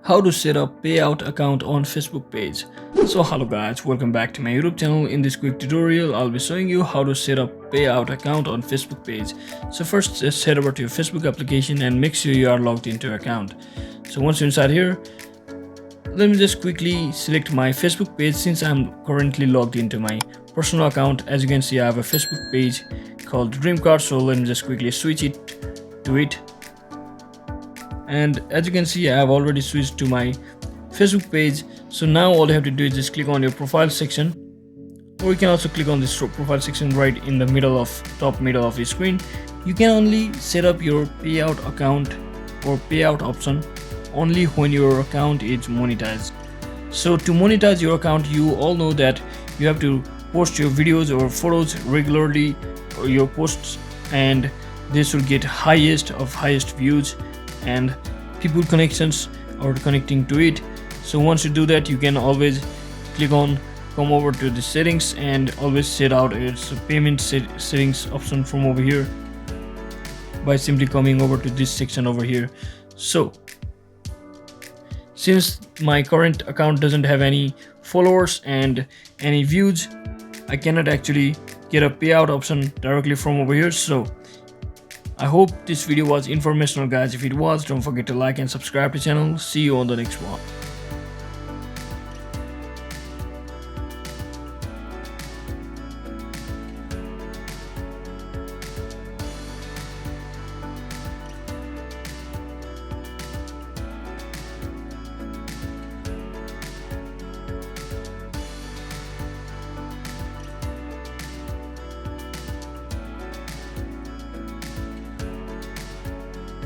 How to set up payout account on Facebook page. So hello guys, welcome back to my YouTube channel. In this quick tutorial I'll be showing you how to set up payout account on Facebook page. So first just head over to your Facebook application and make sure you are logged into your account. So once you're inside here, let me just quickly select my Facebook page since I'm currently logged into my personal account. As you can see, I have a Facebook page called Dream Card, so let me just quickly switch it to it. And as you can see, I have already switched to my Facebook page. So now all you have to do is just click on your profile section, or you can also click on this profile section right in the top middle of your screen. You can only set up your payout account or payout option only when your account is monetized. So to monetize your account, you all know that you have to post your videos or photos regularly, or your posts, and this will get highest views and people connections or connecting to it. So once you do that, you can always come over to the settings and always set out its payment settings option from over here by simply coming over to this section over here. So since my current account doesn't have any followers and any views, I cannot actually get a payout option directly from over here. So I hope this video was informational guys. If it was, don't forget to like and subscribe to the channel. See you on the next one.